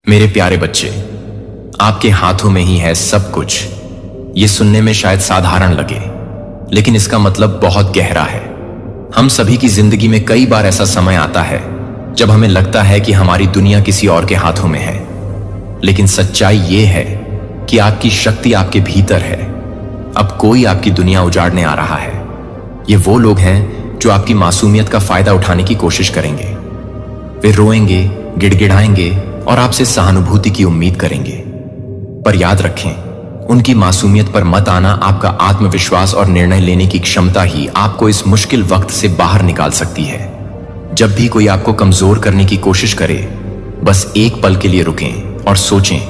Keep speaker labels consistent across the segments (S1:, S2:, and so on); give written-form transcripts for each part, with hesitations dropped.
S1: मेरे प्यारे बच्चे, आपके हाथों में ही है सब कुछ। ये सुनने में शायद साधारण लगे, लेकिन इसका मतलब बहुत गहरा है। हम सभी की जिंदगी में कई बार ऐसा समय आता है जब हमें लगता है कि हमारी दुनिया किसी और के हाथों में है, लेकिन सच्चाई ये है कि आपकी शक्ति आपके भीतर है। अब कोई आपकी दुनिया उजाड़ने आ रहा है। ये वो लोग हैं जो आपकी मासूमियत का फायदा उठाने की कोशिश करेंगे। वे रोएंगे, गिड़गिड़ाएंगे और आपसे सहानुभूति की उम्मीद करेंगे। पर याद रखें, उनकी मासूमियत पर मत आना। आपका आत्मविश्वास और निर्णय लेने की क्षमता ही आपको इस मुश्किल वक्त से बाहर निकाल सकती है। जब भी कोई आपको कमजोर करने की कोशिश करे, बस एक पल के लिए रुकें और सोचें,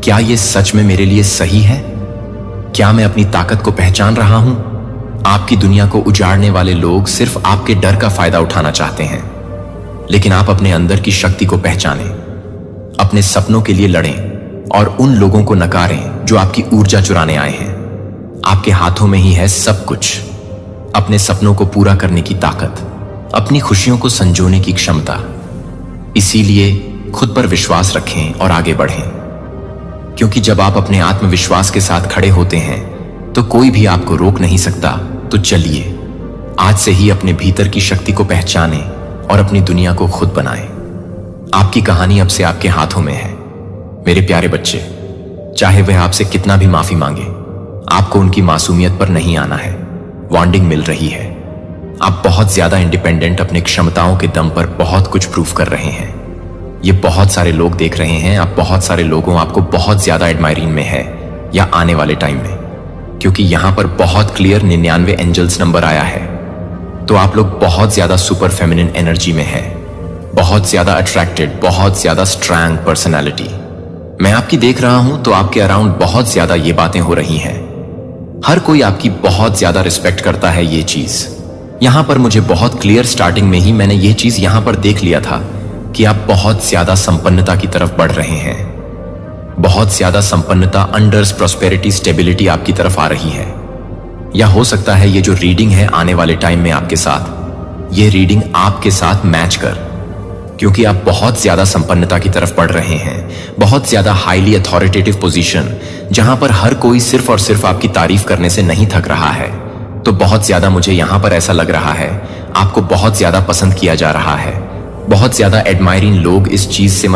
S1: क्या यह सच में मेरे लिए सही है? क्या मैं अपनी ताकत को पहचान रहा हूं? आपकी दुनिया को उजाड़ने वाले लोग सिर्फ आपके डर का फायदा उठाना चाहते हैं, लेकिन आप अपने अंदर की शक्ति को पहचानें, अपने सपनों के लिए लड़ें और उन लोगों को नकारें जो आपकी ऊर्जा चुराने आए हैं। आपके हाथों में ही है सब कुछ। अपने सपनों को पूरा करने की ताकत, अपनी खुशियों को संजोने की क्षमता। इसीलिए खुद पर विश्वास रखें और आगे बढ़ें, क्योंकि जब आप अपने आत्मविश्वास के साथ खड़े होते हैं तो कोई भी आपको रोक नहीं सकता। तो चलिए आज से ही अपने भीतर की शक्ति को पहचानें और अपनी दुनिया को खुद बनाएं। आपकी कहानी अब से आपके हाथों में है। मेरे प्यारे बच्चे, चाहे वह आपसे कितना भी माफी मांगे, आपको उनकी मासूमियत पर नहीं आना है। वार्निंग मिल रही है। आप बहुत ज्यादा इंडिपेंडेंट, अपने क्षमताओं के दम पर बहुत कुछ प्रूव कर रहे हैं। ये बहुत सारे लोग देख रहे हैं। आप बहुत सारे लोगों आपको बहुत ज्यादा एडमायरिंग में है या आने वाले टाइम में, क्योंकि यहां पर बहुत क्लियर 99 एंजल्स नंबर आया है। तो आप लोग बहुत ज्यादा सुपर फेमिनिन एनर्जी में है, बहुत ज्यादा अट्रैक्टेड, बहुत ज्यादा स्ट्रॉन्ग पर्सनालिटी। मैं आपकी देख रहा हूं तो आपके अराउंड बहुत ज्यादा ये बातें हो रही हैं। हर कोई आपकी बहुत ज्यादा रिस्पेक्ट करता है। ये चीज यहां पर मुझे बहुत क्लियर, स्टार्टिंग में ही मैंने ये चीज यहां पर देख लिया था कि आप बहुत ज्यादा संपन्नता की तरफ बढ़ रहे हैं। बहुत ज्यादा संपन्नता, अंडर्स, प्रॉस्पेरिटी, स्टेबिलिटी आपकी तरफ आ रही है। या हो सकता है ये जो रीडिंग है आने वाले टाइम में आपके साथ, ये रीडिंग आपके साथ मैच कर, क्योंकि आप बहुत ज्यादा संपन्नता की तरफ बढ़ रहे हैं। बहुत ज्यादा हाईली अथॉरिटेटिव पोजीशन, जहां पर हर कोई सिर्फ और सिर्फ आपकी तारीफ करने से नहीं थक रहा है। तो बहुत ज्यादा मुझे यहां पर ऐसा लग रहा है आपको बहुत ज्यादा पसंद किया जा रहा है। बहुत ज्यादा एडमायरिंग लोग इस चीज से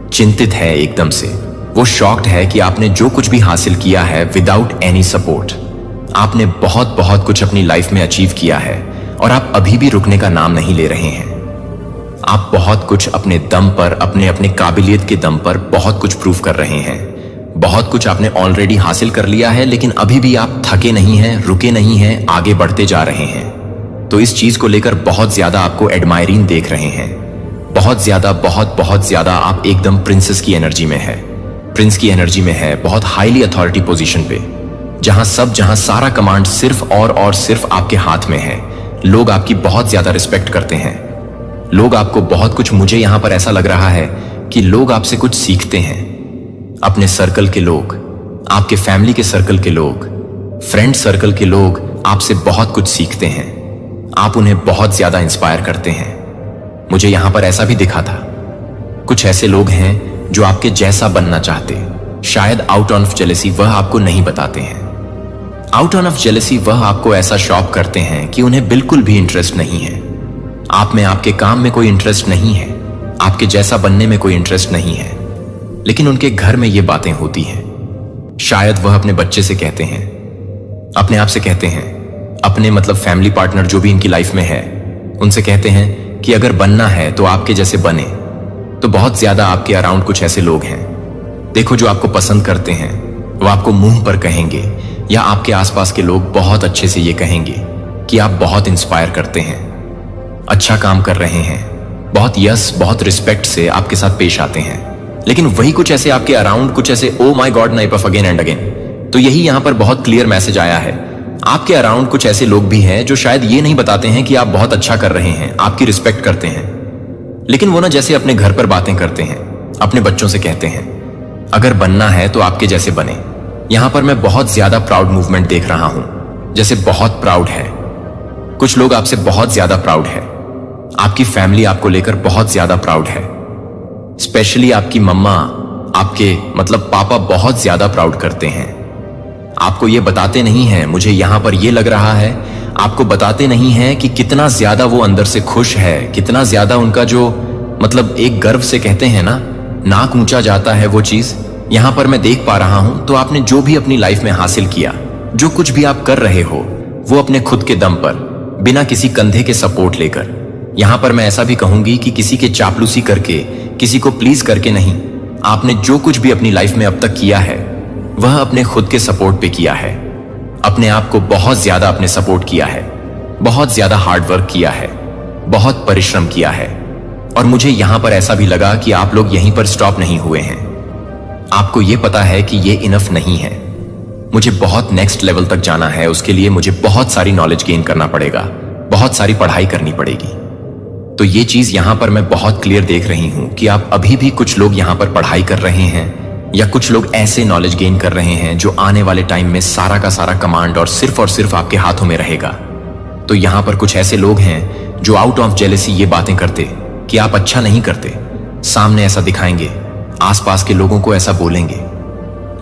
S1: चिंतित है एकदम से। वो शॉक्ड है कि आपने जो कुछ भी हासिल किया है विदाउट एनी सपोर्ट। आपने बहुत बहुत कुछ अपनी लाइफ में अचीव किया है और आप अभी भी रुकने का नाम नहीं ले रहे हैं। आप बहुत कुछ अपने दम पर, अपने अपने काबिलियत के दम पर बहुत कुछ प्रूव कर रहे हैं। बहुत कुछ आपने ऑलरेडी हासिल कर लिया है, लेकिन अभी भी आप थके नहीं हैं, रुके नहीं हैं, आगे बढ़ते जा रहे हैं। तो इस चीज को लेकर बहुत ज्यादा आपको एडमायरिंग देख रहे हैं। बहुत ज्यादा, बहुत ज्यादा आप एकदम प्रिंसेस की एनर्जी में है, प्रिंस की एनर्जी में है, बहुत हाईली अथॉरिटी पोजीशन पे, जहां सारा कमांड सिर्फ और सिर्फ आपके हाथ में है। लोग आपकी बहुत ज्यादा रिस्पेक्ट करते हैं। लोग आपको बहुत कुछ, मुझे यहां पर ऐसा लग रहा है कि लोग आपसे कुछ सीखते हैं। अपने सर्कल के लोग, आपके फैमिली के सर्कल के लोग, फ्रेंड सर्कल के लोग आपसे बहुत कुछ सीखते हैं। आप उन्हें बहुत ज्यादा इंस्पायर करते हैं। मुझे यहां पर ऐसा भी दिखा था, कुछ ऐसे लोग हैं जो आपके जैसा बनना चाहते, शायद आउट ऑफ जेलसी वह आपको नहीं बताते हैं। आउट ऑफ जेलसी वह आपको ऐसा शॉक करते हैं कि उन्हें बिल्कुल भी इंटरेस्ट नहीं है आप में, आपके काम में कोई इंटरेस्ट नहीं है, आपके जैसा बनने में कोई इंटरेस्ट नहीं है, लेकिन उनके घर में ये बातें होती हैं। शायद वह अपने बच्चे से कहते हैं, अपने आप से कहते हैं, अपने फैमिली पार्टनर जो भी इनकी लाइफ में है, उनसे कहते हैं कि अगर बनना है तो आपके जैसे बने। तो बहुत ज्यादा आपके अराउंड कुछ ऐसे लोग हैं, देखो, जो आपको पसंद करते हैं। वो आपको मुंह पर कहेंगे या आपके आसपास के लोग बहुत अच्छे से ये कहेंगे कि आप बहुत इंस्पायर करते हैं, अच्छा काम कर रहे हैं, बहुत रिस्पेक्ट से आपके साथ पेश आते हैं। लेकिन वही कुछ ऐसे आपके अराउंड, कुछ ऐसे ओ माय गॉड नाइप ऑफ अगेन एंड अगेन। तो यही यहां पर बहुत क्लियर मैसेज आया है। आपके अराउंड कुछ ऐसे लोग भी हैं जो शायद ये नहीं बताते हैं कि आप बहुत अच्छा कर रहे हैं, आपकी रिस्पेक्ट करते हैं, लेकिन वो जैसे अपने घर पर बातें करते हैं, अपने बच्चों से कहते हैं, अगर बनना है तो आपके जैसे बने। यहां पर मैं बहुत ज्यादा प्राउड मूवमेंट देख रहा हूं, जैसे बहुत प्राउड है। कुछ लोग आपसे बहुत ज्यादा प्राउड है, आपकी फैमिली आपको लेकर बहुत ज्यादा प्राउड है। स्पेशली आपकी मम्मा, आपके मतलब पापा बहुत ज्यादा प्राउड करते हैं। आपको ये बताते नहीं हैं, मुझे यहां पर ये लग रहा है, आपको बताते नहीं हैं कि कितना ज्यादा वो अंदर से खुश है, कितना ज्यादा उनका जो मतलब एक गर्व से कहते हैं ना, नाक ऊंचा जाता है वो चीज यहां पर मैं देख पा रहा हूं। तो आपने जो भी अपनी लाइफ में हासिल किया, जो कुछ भी आप कर रहे हो, वो अपने खुद के दम पर, बिना किसी कंधे के सपोर्ट लेकर, यहां पर मैं ऐसा भी कहूंगी कि किसी के चापलूसी करके, किसी को प्लीज करके नहीं, आपने जो कुछ भी अपनी लाइफ में अब तक किया है वह अपने खुद के सपोर्ट पे किया है। अपने आप को बहुत ज्यादा अपने सपोर्ट किया है, बहुत ज्यादा हार्ड वर्क किया है, बहुत परिश्रम किया है। और मुझे यहां पर ऐसा भी लगा कि आप लोग यहीं पर स्टॉप नहीं हुए हैं। आपको यह पता है कि ये इनफ नहीं है, मुझे बहुत नेक्स्ट लेवल तक जाना है। उसके लिए मुझे बहुत सारी नॉलेज गेन करना पड़ेगा, बहुत सारी पढ़ाई करनी पड़ेगी। तो ये चीज यहां पर मैं बहुत क्लियर देख रही हूं कि आप अभी भी कुछ लोग यहां पर पढ़ाई कर रहे हैं, या कुछ लोग ऐसे नॉलेज गेन कर रहे हैं जो आने वाले टाइम में सारा का सारा कमांड और सिर्फ आपके हाथों में रहेगा। तो यहां पर कुछ ऐसे लोग हैं जो आउट ऑफ जेलेसी ये बातें करते कि आप अच्छा नहीं करते, सामने ऐसा दिखाएंगे, आसपास के लोगों को ऐसा बोलेंगे,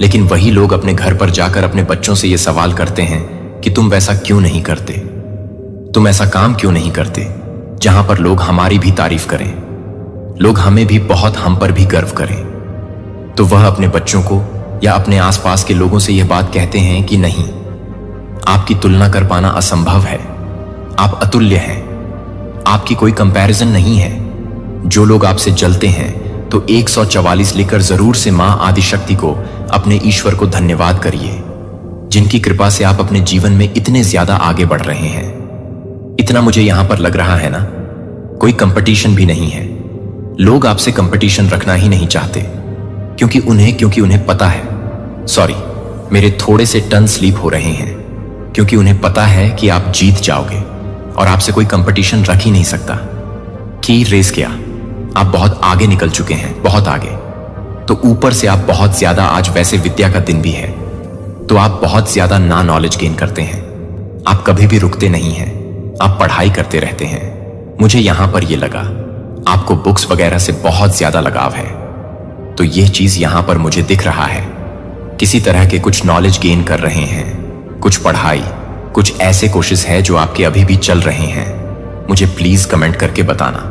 S1: लेकिन वही लोग अपने घर पर जाकर अपने बच्चों से ये सवाल करते हैं कि तुम वैसा क्यों नहीं करते, तुम ऐसा काम क्यों नहीं करते जहां पर लोग हमारी भी तारीफ करें, लोग हमें भी बहुत, हम पर भी गर्व करें। तो वह अपने बच्चों को या अपने आसपास के लोगों से यह बात कहते हैं कि नहीं, आपकी तुलना कर पाना असंभव है, आप अतुल्य हैं, आपकी कोई कंपैरिजन नहीं है। जो लोग आपसे जलते हैं तो 144 लिखकर जरूर से मां आदिशक्ति को, अपने ईश्वर को धन्यवाद करिए, जिनकी कृपा से आप अपने जीवन में इतने ज्यादा आगे बढ़ रहे हैं। इतना मुझे यहां पर लग रहा है ना, कोई कंपटीशन भी नहीं है। लोग आपसे कंपटीशन रखना ही नहीं चाहते, क्योंकि उन्हें पता है, सॉरी मेरे थोड़े से टन स्लीप हो रहे हैं, क्योंकि उन्हें पता है कि आप जीत जाओगे और आपसे कोई कंपटीशन रख ही नहीं सकता। की रेस क्या, आप बहुत आगे निकल चुके हैं, बहुत आगे। तो ऊपर से आप बहुत ज्यादा, आज वैसे विद्या का दिन भी है, तो आप बहुत ज्यादा ना नॉलेज गेन करते हैं। आप कभी भी रुकते नहीं हैं, आप पढ़ाई करते रहते हैं। मुझे यहां पर यह लगा आपको बुक्स वगैरह से बहुत ज्यादा लगाव है, तो यह चीज यहां पर मुझे दिख रहा है। किसी तरह के कुछ नॉलेज गेन कर रहे हैं, कुछ पढ़ाई, कुछ ऐसे कोशिश है जो आपके अभी भी चल रहे हैं। मुझे प्लीज कमेंट करके बताना।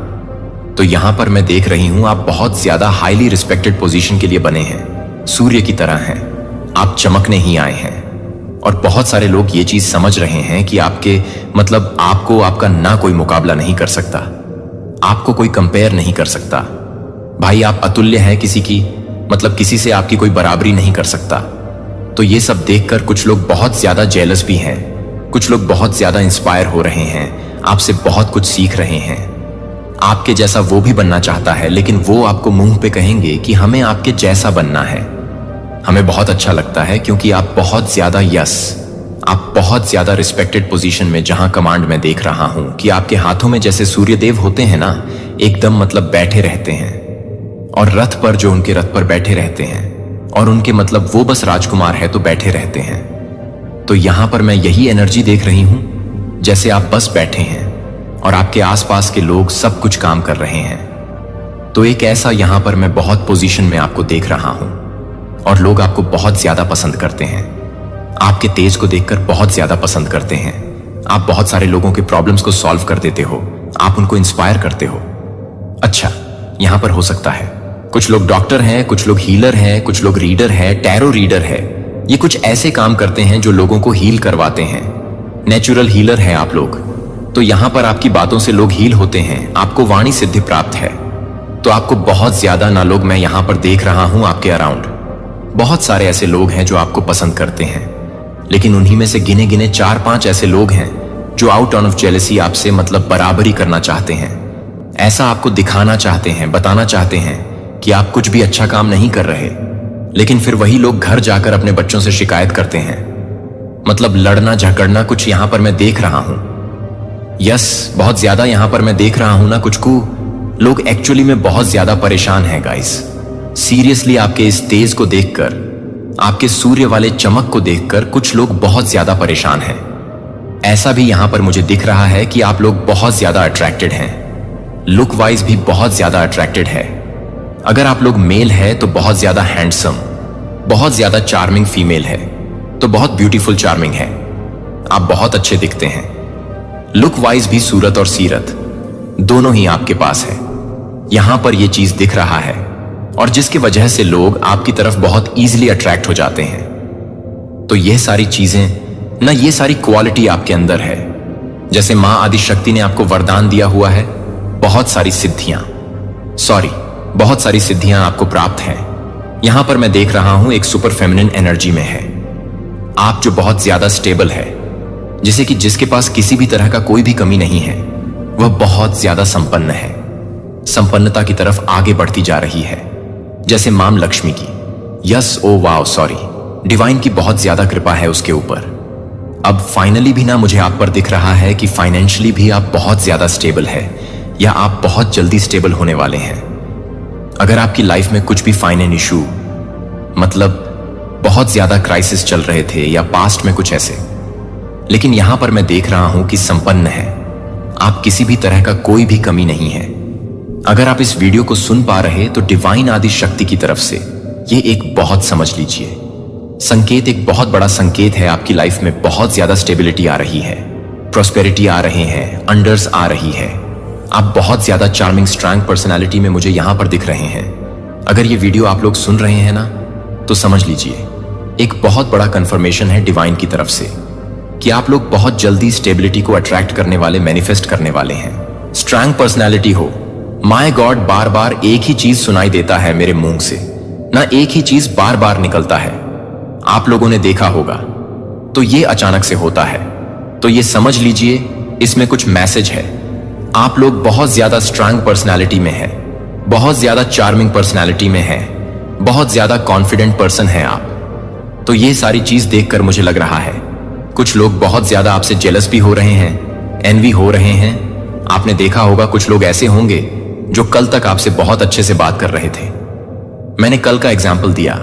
S1: तो यहां पर मैं देख रही हूं आप बहुत ज्यादा हाईली रिस्पेक्टेड पोजीशन के लिए बने हैं, सूर्य की तरह हैं, आप चमकने ही आए हैं। और बहुत सारे लोग ये चीज समझ रहे हैं कि आपके मतलब आपको, आपका ना कोई मुकाबला नहीं कर सकता, आपको कोई कंपेयर नहीं कर सकता। भाई आप अतुल्य हैं, किसी की मतलब किसी से आपकी कोई बराबरी नहीं कर सकता। तो ये सब देखकर कुछ लोग बहुत ज्यादा जेलस भी हैं, कुछ लोग बहुत ज्यादा इंस्पायर हो रहे हैं, आपसे बहुत कुछ सीख रहे हैं। आपके जैसा वो भी बनना चाहता है, लेकिन वो आपको मुंह पे कहेंगे कि हमें आपके जैसा बनना है। हमें बहुत अच्छा लगता है क्योंकि आप बहुत ज्यादा आप बहुत ज्यादा रिस्पेक्टेड पोजीशन में, जहां कमांड में देख रहा हूं कि आपके हाथों में जैसे सूर्यदेव होते हैं ना, एकदम मतलब बैठे रहते हैं, और रथ पर जो उनके रथ पर बैठे रहते हैं, और उनके मतलब वो बस राजकुमार है तो बैठे रहते हैं। तो यहां पर मैं यही एनर्जी देख रही हूं, जैसे आप बस बैठे हैं और आपके आसपास के लोग सब कुछ काम कर रहे हैं। तो एक ऐसा यहां पर मैं बहुत पोजीशन में आपको देख रहा हूं, और लोग आपको बहुत ज्यादा पसंद करते हैं, आपके तेज को देखकर बहुत ज्यादा पसंद करते हैं। आप बहुत सारे लोगों के प्रॉब्लम्स को सॉल्व कर देते हो, आप उनको इंस्पायर करते हो। अच्छा, यहां पर हो सकता है कुछ लोग डॉक्टर हैं, कुछ लोग हीलर हैं, कुछ लोग रीडर है, टैरो रीडर है। ये कुछ ऐसे काम करते हैं जो लोगों को हील करवाते हैं। नेचुरल हीलर है आप लोग। तो यहां पर आपकी बातों से लोग हील होते हैं, आपको वाणी सिद्धि प्राप्त है। तो आपको बहुत ज्यादा ना लोग मैं यहां पर देख रहा हूं आपके अराउंड, बहुत सारे ऐसे लोग हैं जो आपको पसंद करते हैं, लेकिन उन्हीं में से गिने गिने 4-5 ऐसे लोग हैं जो आउट ऑफ जेलेसी आपसे मतलब बराबरी करना चाहते हैं। ऐसा आपको दिखाना चाहते हैं, बताना चाहते हैं कि आप कुछ भी अच्छा काम नहीं कर रहे, लेकिन फिर वही लोग घर जाकर अपने बच्चों से शिकायत करते हैं। मतलब लड़ना झगड़ना कुछ यहां पर मैं देख रहा हूं। बहुत ज्यादा यहां पर मैं देख रहा हूं ना, कुछ लोग एक्चुअली में बहुत ज्यादा परेशान हैं गाइस। सीरियसली आपके इस तेज को देखकर, आपके सूर्य वाले चमक को देखकर कुछ लोग बहुत ज्यादा परेशान हैं। ऐसा भी यहां पर मुझे दिख रहा है कि आप लोग बहुत ज्यादा अट्रैक्टेड हैं, लुक वाइज भी बहुत ज्यादा अट्रैक्टेड है। अगर आप लोग मेल है तो बहुत ज्यादा हैंडसम, बहुत ज्यादा चार्मिंग फीमेल है तो बहुत ब्यूटीफुल चार्मिंग है, आप बहुत अच्छे दिखते हैं। लुक वाइज भी सूरत और सीरत दोनों ही आपके पास है। यहां पर यह चीज दिख रहा है और जिसकी वजह से लोग आपकी तरफ बहुत इजीली अट्रैक्ट हो जाते हैं। तो यह सारी चीजें ना, ये सारी क्वालिटी आपके अंदर है। जैसे मां आदिशक्ति ने आपको वरदान दिया हुआ है, बहुत सारी सिद्धियां आपको प्राप्त हैं। यहां पर मैं देख रहा हूं एक सुपर फेमिनिन एनर्जी में है आप, जो बहुत ज्यादा स्टेबल है, जिसे कि जिसके पास किसी भी तरह का कोई भी कमी नहीं है, वह बहुत ज्यादा संपन्न है, संपन्नता की तरफ आगे बढ़ती जा रही है। जैसे मां लक्ष्मी की, yes oh wow sorry, divine की बहुत ज्यादा कृपा है उसके ऊपर। अब फाइनली भी ना मुझे आप पर दिख रहा है कि फाइनेंशियली भी आप बहुत ज्यादा स्टेबल है, या आप बहुत जल्दी स्टेबल होने वाले हैं। अगर आपकी लाइफ में कुछ भी फाइनेंस इशू, मतलब बहुत ज्यादा क्राइसिस चल रहे थे या पास्ट में कुछ ऐसे, लेकिन यहां पर मैं देख रहा हूं कि संपन्न है आप, किसी भी तरह का कोई भी कमी नहीं है। अगर आप इस वीडियो को सुन पा रहे तो डिवाइन आदि शक्ति की तरफ से ये एक बहुत, समझ लीजिए, संकेत, एक बहुत बड़ा संकेत है। आपकी लाइफ में बहुत ज्यादा स्टेबिलिटी आ रही है, प्रोस्पेरिटी आ रहे हैं, अंडर्स आ रही है। आप बहुत ज्यादा चार्मिंग स्ट्रॉन्ग पर्सनालिटी में मुझे यहां पर दिख रहे हैं। अगर ये वीडियो आप लोग सुन रहे हैं ना, तो समझ लीजिए एक बहुत बड़ा कंफर्मेशन है डिवाइन की तरफ से कि आप लोग बहुत जल्दी स्टेबिलिटी को अट्रैक्ट करने वाले, मैनिफेस्ट करने वाले हैं। स्ट्रॉन्ग पर्सनालिटी हो, माय गॉड, बार बार एक ही चीज सुनाई देता है मेरे मुंह से ना, एक ही चीज बार बार निकलता है। आप लोगों ने देखा होगा, तो ये अचानक से होता है। तो ये समझ लीजिए इसमें कुछ मैसेज है। आप लोग बहुत ज्यादा स्ट्रॉन्ग पर्सनालिटी में है, बहुत ज्यादा चार्मिंग पर्सनालिटी में है, बहुत ज्यादा कॉन्फिडेंट पर्सन है आप। तो ये सारी चीज देखकर मुझे लग रहा है कुछ लोग बहुत ज्यादा आपसे जेलस भी हो रहे हैं, एनवी हो रहे हैं। आपने देखा होगा कुछ लोग ऐसे होंगे जो कल तक आपसे बहुत अच्छे से बात कर रहे थे। मैंने कल का एग्जाम्पल दिया,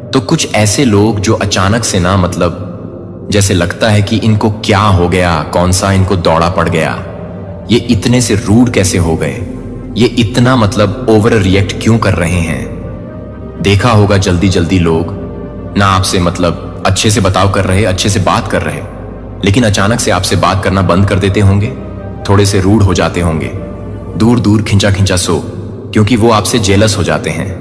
S1: तो कुछ ऐसे लोग जो अचानक से ना, मतलब जैसे लगता है कि इनको क्या हो गया, कौन सा इनको दौड़ा पड़ गया, ये इतने से रूड कैसे हो गए, ये इतना मतलब ओवर रिएक्ट क्यों कर रहे हैं। देखा होगा जल्दी जल्दी लोग ना आपसे मतलब अच्छे से बताव कर रहे, अच्छे से बात कर रहे, लेकिन अचानक से आपसे बात करना बंद कर देते होंगे, थोड़े से रूड हो जाते होंगे, दूर दूर खिंचा खिंचा सो, क्योंकि वो आपसे जेलस हो जाते हैं।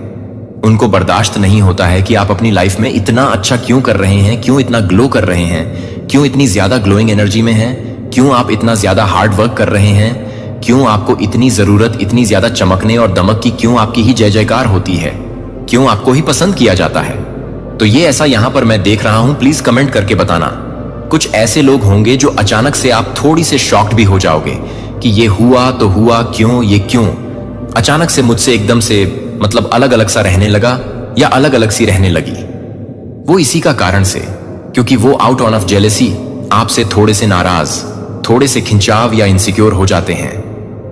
S1: उनको बर्दाश्त नहीं होता है कि आप अपनी लाइफ में इतना अच्छा क्यों कर रहे हैं, क्यों इतना ग्लो कर रहे हैं, क्यों इतनी ज्यादा ग्लोइंग एनर्जी में हैं, क्यों आप इतना ज्यादा हार्ड वर्क कर रहे हैं, क्यों आपको इतनी जरूरत, इतनी ज्यादा चमकने और दमक की, क्यों आपकी ही जय जयकार होती है, क्यों आपको ही पसंद किया जाता है। तो ये ऐसा यहां पर मैं देख रहा हूं, प्लीज कमेंट करके बताना। कुछ ऐसे लोग होंगे जो अचानक से आप थोड़ी से शॉक्ड भी हो जाओगे कि ये हुआ तो हुआ, क्यों, ये क्यों अचानक से मुझसे एकदम से मतलब अलग अलग सा रहने लगा या अलग अलग सी रहने लगी। वो इसी का कारण से, क्योंकि वो आउट ऑफ जेलेसी आपसे थोड़े से नाराज, थोड़े से खिंचाव या इनसिक्योर हो जाते हैं,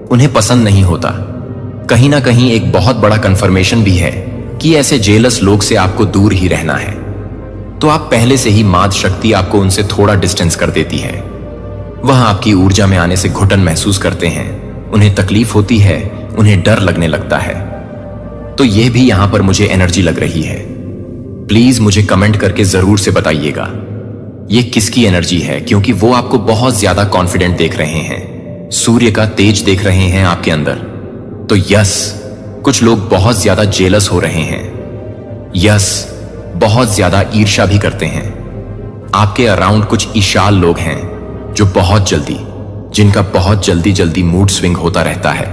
S1: उन्हें पसंद नहीं होता। कहीं ना कहीं एक बहुत बड़ा कंफर्मेशन भी है कि ऐसे जेलस लोग से आपको दूर ही रहना है। तो आप पहले से ही माद शक्ति आपको उनसे थोड़ा डिस्टेंस कर देती है। वह आपकी ऊर्जा में आने से घुटन महसूस करते हैं, उन्हें तकलीफ होती है, उन्हें डर लगने लगता है। तो यह भी यहां पर मुझे एनर्जी लग रही है। प्लीज मुझे कमेंट करके जरूर से बताइएगा ये किसकी एनर्जी है, क्योंकि वो आपको बहुत ज्यादा कॉन्फिडेंट देख रहे हैं, सूर्य का तेज देख रहे हैं आपके अंदर। तो यस, कुछ लोग बहुत ज्यादा जेलस हो रहे हैं, यस, बहुत ज्यादा ईर्ष्या भी करते हैं। आपके अराउंड कुछ ईशाल लोग हैं जो बहुत जल्दी, जिनका बहुत जल्दी जल्दी मूड स्विंग होता रहता है,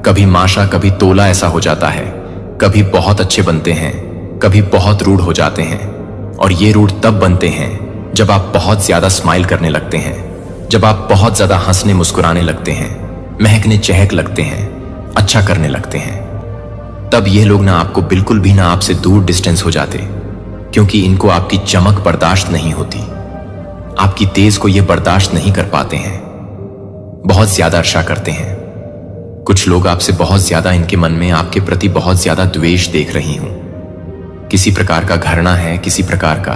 S1: कभी माशा कभी तोला ऐसा हो जाता है, कभी बहुत अच्छे बनते हैं, कभी बहुत रूड हो जाते हैं। और ये रूड तब बनते हैं जब आप बहुत ज्यादा स्माइल करने लगते हैं, जब आप बहुत ज्यादा हंसने मुस्कुराने लगते हैं, महकने चहक लगते हैं, अच्छा करने लगते हैं। तब ये लोग ना आपको बिल्कुल भी ना आपसे दूर डिस्टेंस हो जाते, क्योंकि इनको आपकी चमक बर्दाश्त नहीं होती, आपकी तेज को ये बर्दाश्त नहीं कर पाते हैं, बहुत ज्यादा अर्षा करते हैं। कुछ लोग आपसे बहुत ज्यादा, इनके मन में आपके प्रति बहुत ज्यादा द्वेष देख रही हूं, किसी प्रकार का घृणा है, किसी प्रकार का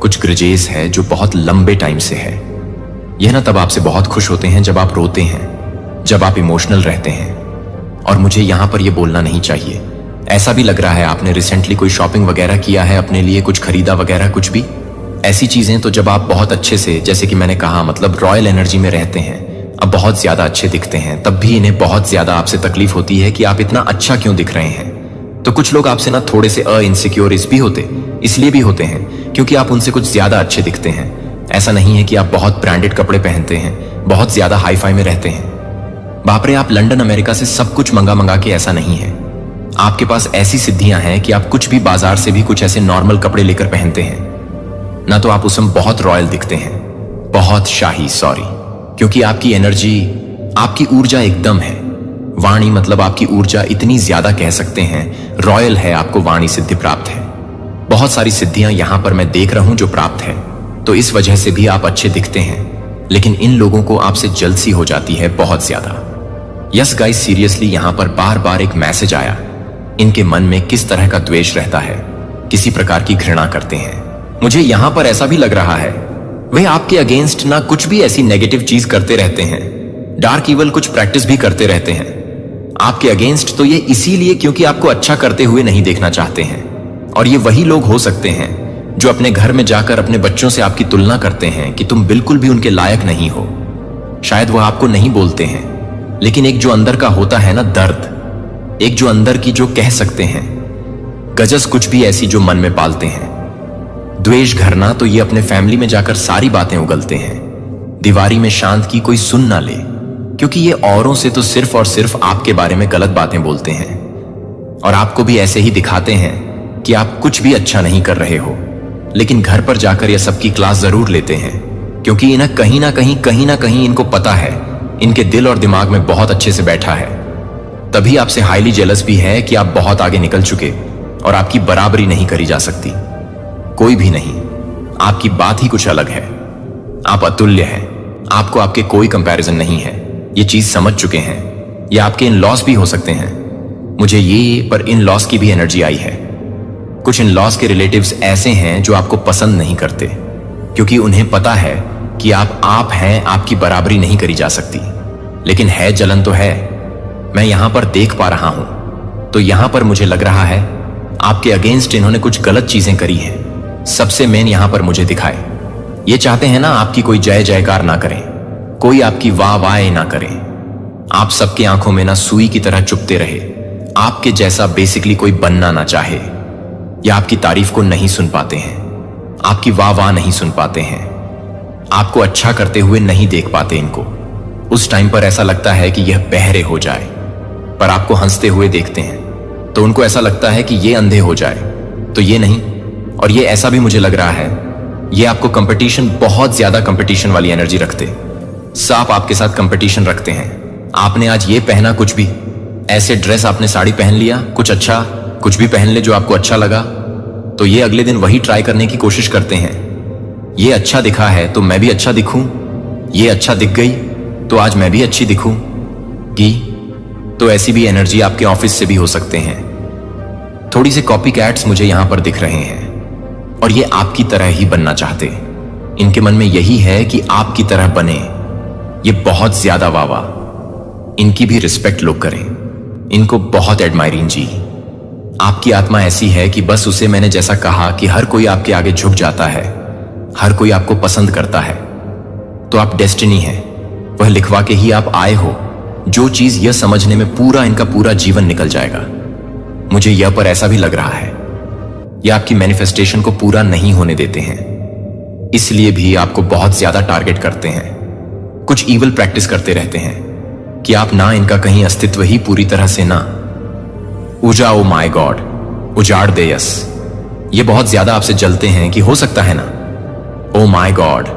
S1: कुछ ग्रजेस है जो बहुत लंबे टाइम से है। यह ना तब आपसे बहुत खुश होते हैं जब आप रोते हैं, जब आप इमोशनल रहते हैं। और मुझे यहां पर यह बोलना नहीं चाहिए, ऐसा भी लग रहा है आपने रिसेंटली कोई शॉपिंग वगैरह किया है, अपने लिए कुछ खरीदा वगैरह कुछ भी ऐसी चीजें। तो जब आप बहुत अच्छे से, जैसे कि मैंने कहा, मतलब रॉयल एनर्जी में रहते हैं, अब बहुत ज्यादा अच्छे दिखते हैं, तब भी इन्हें बहुत ज्यादा आपसे तकलीफ होती है कि आप इतना अच्छा क्यों दिख रहे हैं। तो कुछ लोग आपसे ना थोड़े से इनसिक्योर भी होते, इसलिए भी होते हैं क्योंकि आप उनसे कुछ ज्यादा अच्छे दिखते हैं। ऐसा नहीं है कि आप बहुत ब्रांडेड कपड़े पहनते हैं, बहुत ज्यादा हाई फाई में रहते हैं। बाप रे, आप लंदन अमेरिका से सब कुछ मंगा मंगा के, ऐसा नहीं है। आपके पास ऐसी सिद्धियां हैं कि आप कुछ भी बाजार से भी कुछ ऐसे नॉर्मल कपड़े लेकर पहनते हैं ना, तो आप उसमें बहुत रॉयल दिखते हैं, बहुत शाही, सॉरी, क्योंकि आपकी एनर्जी, आपकी ऊर्जा एकदम है। वाणी मतलब आपकी ऊर्जा इतनी ज्यादा, कह सकते हैं रॉयल है, आपको वाणी सिद्धि प्राप्त है। बहुत सारी सिद्धियां यहां पर मैं देख रहा हूं जो प्राप्त है, तो इस वजह से भी आप अच्छे दिखते हैं। लेकिन इन लोगों को आपसे जल्दी हो जाती है बहुत ज्यादा। यस गाइस, सीरियसली यहां पर बार बार एक मैसेज आया, इनके मन में किस तरह का द्वेष रहता है, किसी प्रकार की घृणा करते हैं। मुझे यहां पर ऐसा भी लग रहा है वे आपके अगेंस्ट ना कुछ भी ऐसी नेगेटिव चीज करते रहते हैं, डार्क इवल कुछ प्रैक्टिस भी करते रहते हैं आपके अगेंस्ट। तो ये इसीलिए क्योंकि आपको अच्छा करते हुए नहीं देखना चाहते हैं। और ये वही लोग हो सकते हैं जो अपने घर में जाकर अपने बच्चों से आपकी तुलना करते हैं कि तुम बिल्कुल भी उनके लायक नहीं हो। शायद वह आपको नहीं बोलते हैं, लेकिन एक जो अंदर का होता है ना दर्द, एक जो अंदर की, जो कह सकते हैं गजस, कुछ भी ऐसी जो मन में पालते हैं द्वेष घरना, तो ये अपने फैमिली में जाकर सारी बातें उगलते हैं। दीवारी में शांत की कोई सुन ना ले, क्योंकि ये औरों से तो सिर्फ और सिर्फ आपके बारे में गलत बातें बोलते हैं और आपको भी ऐसे ही दिखाते हैं कि आप कुछ भी अच्छा नहीं कर रहे हो। लेकिन घर पर जाकर ये सबकी क्लास जरूर लेते हैं, क्योंकि इन्हें कहीं ना कहीं इनको पता है, इनके दिल और दिमाग में बहुत अच्छे से बैठा है। तभी आपसे हाईली जेलस भी है कि आप बहुत आगे निकल चुके और आपकी बराबरी नहीं करी जा सकती, कोई भी नहीं। आपकी बात ही कुछ अलग है, आप अतुल्य हैं, आपको आपके कोई कंपैरिजन नहीं है। ये चीज समझ चुके हैं। ये आपके इन लॉस भी हो सकते हैं, मुझे ये, पर इन लॉस की भी एनर्जी आई है। कुछ इन लॉस के रिलेटिव्स ऐसे हैं जो आपको पसंद नहीं करते, क्योंकि उन्हें पता है कि आप हैं, आपकी बराबरी नहीं करी जा सकती। लेकिन है जलन तो है, मैं यहां पर देख पा रहा हूं। तो यहां पर मुझे लग रहा है आपके अगेंस्ट इन्होंने कुछ गलत चीजें करी हैं। सबसे मेन यहां पर मुझे दिखाए, ये चाहते हैं ना आपकी कोई जय जयकार ना करें, कोई आपकी वाह वाह ना करें, आप सबके आंखों में ना सुई की तरह चुभते रहे, आपके जैसा बेसिकली कोई बनना ना चाहे, या आपकी तारीफ को नहीं सुन पाते हैं, आपकी वाह वाह नहीं सुन पाते हैं, आपको अच्छा करते हुए नहीं देख पाते। इनको उस टाइम पर ऐसा लगता है कि यह बहरे हो जाए, पर आपको हंसते हुए देखते हैं तो उनको ऐसा लगता है कि ये अंधे हो जाए, तो ये नहीं। और ये ऐसा भी मुझे लग रहा है, ये आपको कंपटीशन, बहुत ज्यादा कंपटीशन वाली एनर्जी रखते, साफ आपके साथ कंपटीशन रखते हैं। आपने आज ये पहना, कुछ भी ऐसे ड्रेस, आपने साड़ी पहन लिया, कुछ अच्छा, कुछ भी पहन ले जो आपको अच्छा लगा, तो ये अगले दिन वही ट्राई करने की कोशिश करते हैं। ये अच्छा दिखा है तो मैं भी अच्छा दिखूं, ये अच्छा दिख गई तो आज मैं भी अच्छी दिखूं कि। तो ऐसी भी एनर्जी आपके ऑफिस से भी हो सकते हैं। थोड़ी सी कॉपी कैट्स मुझे यहां पर दिख रहे हैं और ये आपकी तरह ही बनना चाहते। इनके मन में यही है कि आपकी तरह बने। ये बहुत ज्यादा वावा, इनकी भी रिस्पेक्ट लोग करें, इनको बहुत एडमायरिंग जी। आपकी आत्मा ऐसी है कि बस उसे, मैंने जैसा कहा कि हर कोई आपके आगे झुक जाता है, हर कोई आपको पसंद करता है। तो आप डेस्टिनी है, वह लिखवा के ही आप आए हो। जो चीज यह समझने में पूरा इनका पूरा जीवन निकल जाएगा। मुझे यह पर ऐसा भी लग रहा है ये आपकी मैनिफेस्टेशन को पूरा नहीं होने देते हैं, इसलिए भी आपको बहुत ज्यादा टारगेट करते हैं। कुछ ईवल प्रैक्टिस करते रहते हैं कि आप ना, इनका कहीं अस्तित्व ही पूरी तरह से ना उजा, ओ माय गॉड, उजाड़ दे। यस, ये बहुत ज्यादा आपसे जलते हैं कि हो सकता है ना। ओ माय गॉड,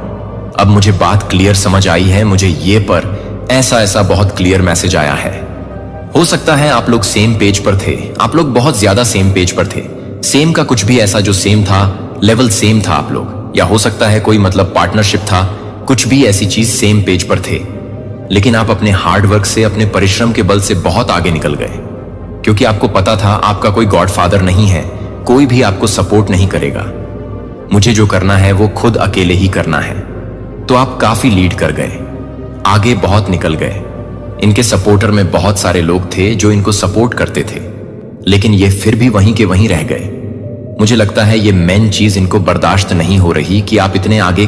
S1: अब मुझे बात क्लियर समझ आई है। मुझे ये पर ऐसा बहुत क्लियर मैसेज आया है। हो सकता है आप लोग सेम पेज पर थे, आप लोग बहुत ज्यादा सेम पेज पर थे, सेम का कुछ भी ऐसा जो सेम था, लेवल सेम था आप लोग, या हो सकता है कोई मतलब पार्टनरशिप था, कुछ भी ऐसी चीज सेम पेज पर थे। लेकिन आप अपने हार्डवर्क से, अपने परिश्रम के बल से बहुत आगे निकल गए, क्योंकि आपको पता था आपका कोई गॉडफादर नहीं है, कोई भी आपको सपोर्ट नहीं करेगा। मुझे जो करना है वो खुद अकेले ही करना है। तो आप काफी लीड कर गए, आगे बहुत निकल गए। इनके सपोर्टर में बहुत सारे लोग थे जो इनको सपोर्ट करते थे, लेकिन ये फिर भी वहीं के वहीं रह गए। मुझे लगता है ये मेन चीज इनको बर्दाश्त नहीं हो रही कि आप इतने आगे